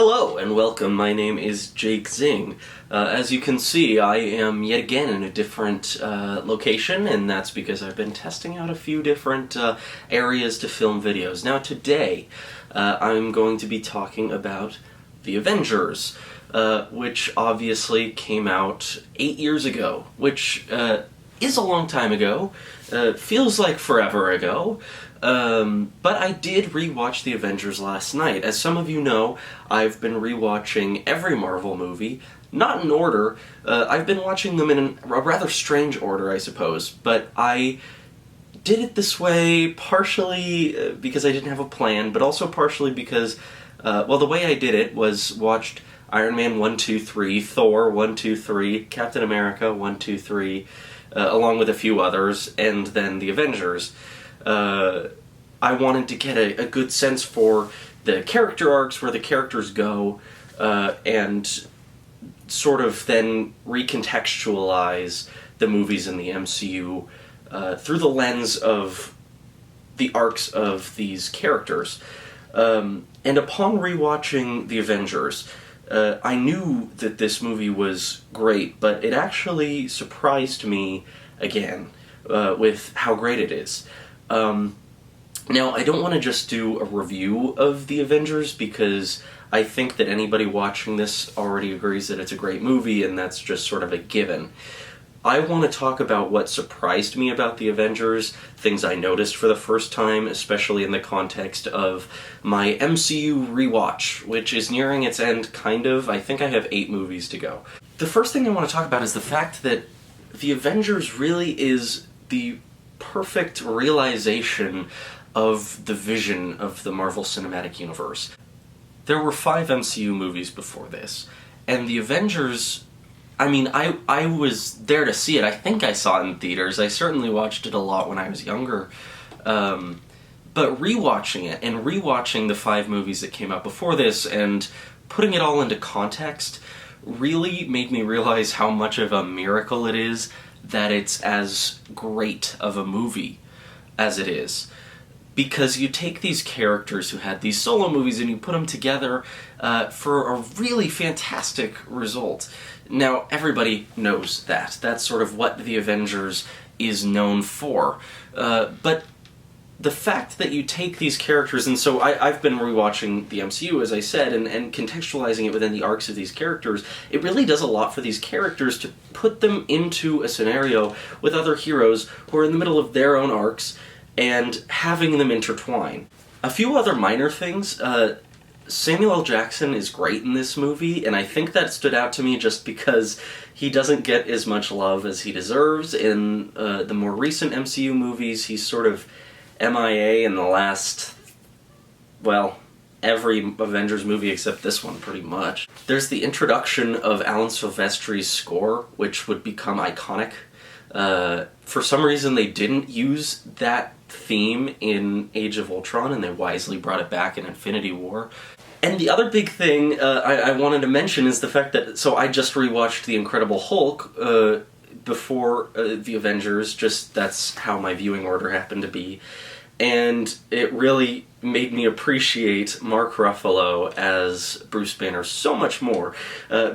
Hello and welcome, my name is Jake Zingg. As you can see, I am yet again in a different location, and that's because I've been testing out a few different areas to film videos. Now today, I'm going to be talking about the Avengers, which obviously came out 8 years ago, which is a long time ago, feels like forever ago. But I did rewatch The Avengers last night. As some of you know, I've been rewatching every Marvel movie, not in order. I've been watching them in a rather strange order, I suppose, but I did it this way partially because I didn't have a plan, but also partially because, the way I did it was watched Iron Man 1, 2, 3, Thor 1, 2, 3, Captain America 1, 2, 3, along with a few others, and then The Avengers. I wanted to get a good sense for the character arcs, where the characters go, and sort of then recontextualize the movies in the MCU through the lens of the arcs of these characters. And upon rewatching The Avengers, I knew that this movie was great, but it actually surprised me again with how great it is. Now, I don't want to just do a review of The Avengers, because I think that anybody watching this already agrees that it's a great movie, and that's just sort of a given. I want to talk about what surprised me about The Avengers, things I noticed for the first time, especially in the context of my MCU rewatch, which is nearing its end, kind of. I think I have 8 movies to go. The first thing I want to talk about is the fact that The Avengers really is the perfect realization of the vision of the Marvel Cinematic Universe. There were 5 MCU movies before this, and The Avengers, I was there to see it. I think I saw it in theaters. I certainly watched it a lot when I was younger. But rewatching it, and rewatching the 5 movies that came out before this, and putting it all into context, really made me realize how much of a miracle it is that it's as great of a movie as it is. Because you take these characters who had these solo movies and you put them together for a really fantastic result. Now, everybody knows that. That's sort of what The Avengers is known for. But the fact that you take these characters, and so I've been rewatching the MCU, as I said, and contextualizing it within the arcs of these characters, it really does a lot for these characters to put them into a scenario with other heroes who are in the middle of their own arcs, and having them intertwine. A few other minor things. Samuel L. Jackson is great in this movie, and I think that stood out to me just because he doesn't get as much love as he deserves. In the more recent MCU movies, he's sort of MIA in the last, every Avengers movie except this one, pretty much. There's the introduction of Alan Silvestri's score, which would become iconic. For some reason, they didn't use that theme in Age of Ultron, and they wisely brought it back in Infinity War. And the other big thing I wanted to mention is the fact that, so I just rewatched The Incredible Hulk before The Avengers, just that's how my viewing order happened to be, and it really made me appreciate Mark Ruffalo as Bruce Banner so much more,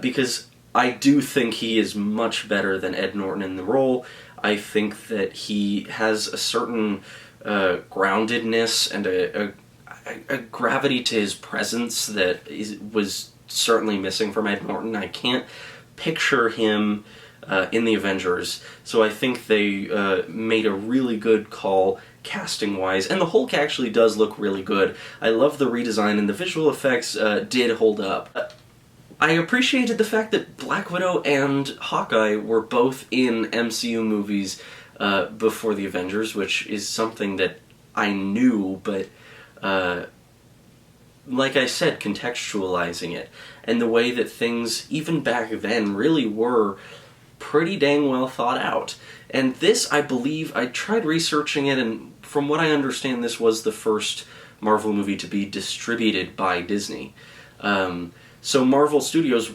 because I do think he is much better than Ed Norton in the role. I think that he has a certain groundedness and a gravity to his presence that was certainly missing from Ed Norton. I can't picture him in The Avengers, so I think they made a really good call casting-wise, and the Hulk actually does look really good. I love the redesign, and the visual effects did hold up. I appreciated the fact that Black Widow and Hawkeye were both in MCU movies before The Avengers, which is something that I knew, but like I said, contextualizing it, and the way that things, even back then, really were pretty dang well thought out. And this, I believe, I tried researching it, and from what I understand, this was the first Marvel movie to be distributed by Disney. So Marvel Studios,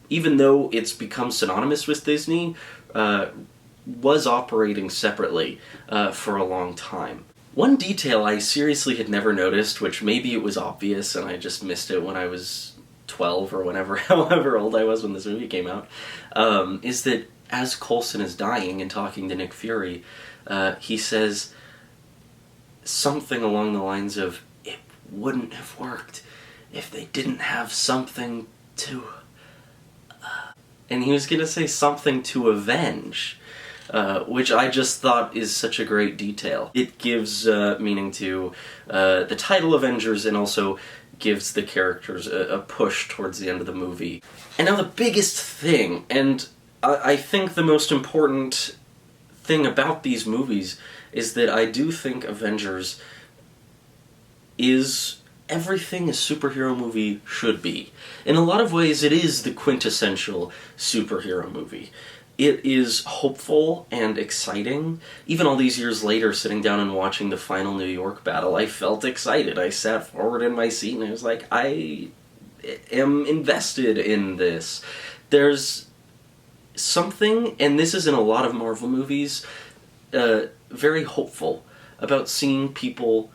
even though it's become synonymous with Disney, was operating separately for a long time. One detail I seriously had never noticed, which maybe it was obvious and I just missed it when I was 12 or whenever, however old I was when this movie came out, is that as Coulson is dying and talking to Nick Fury, he says something along the lines of, "It wouldn't have worked if they didn't have something to..." And he was going to say something to avenge, which I just thought is such a great detail. It gives meaning to the title Avengers, and also gives the characters a push towards the end of the movie. And now the biggest thing, and I think the most important thing about these movies, is that I do think Avengers is everything a superhero movie should be. In a lot of ways, it is the quintessential superhero movie. It is hopeful and exciting. Even all these years later, sitting down and watching the final New York battle, I felt excited. I sat forward in my seat and I was like, I am invested in this. There's something, and this is in a lot of Marvel movies, very hopeful about seeing people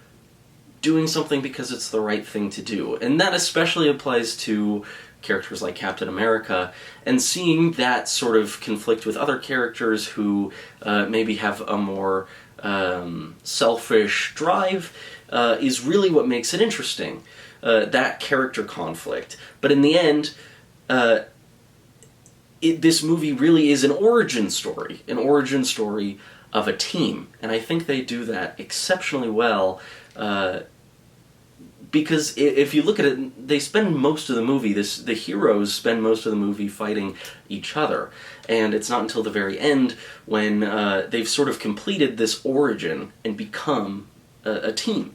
doing something because it's the right thing to do. And that especially applies to characters like Captain America, and seeing that sort of conflict with other characters who maybe have a more selfish drive is really what makes it interesting. That character conflict. But in the end, this movie really is an origin story of a team. And I think they do that exceptionally well, because if you look at it, they spend most of the movie, the heroes spend most of the movie fighting each other. And it's not until the very end when they've sort of completed this origin and become a team.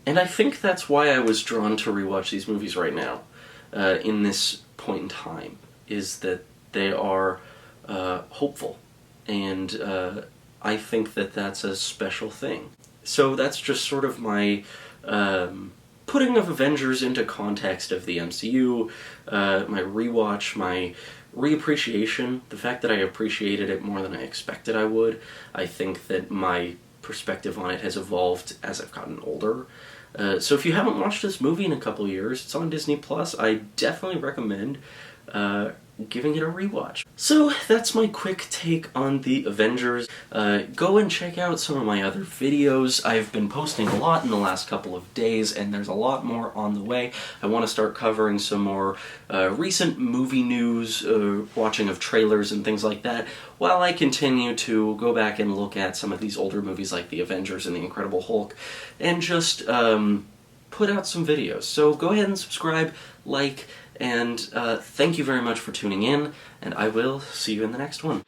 And I think that's why I was drawn to rewatch these movies right now, in this point in time, is that they are hopeful. And I think that that's a special thing. So that's just sort of my putting of Avengers into context of the MCU, my rewatch, my reappreciation, the fact that I appreciated it more than I expected I would. I think that my perspective on it has evolved as I've gotten older. So if you haven't watched this movie in a couple years, it's on Disney+. I definitely recommend giving it a rewatch. So that's my quick take on the Avengers. Go and check out some of my other videos. I've been posting a lot in the last couple of days, and there's a lot more on the way. I want to start covering some more recent movie news, watching of trailers and things like that, while I continue to go back and look at some of these older movies like The Avengers and The Incredible Hulk, and just put out some videos. So go ahead and subscribe, like, and thank you very much for tuning in, and I will see you in the next one.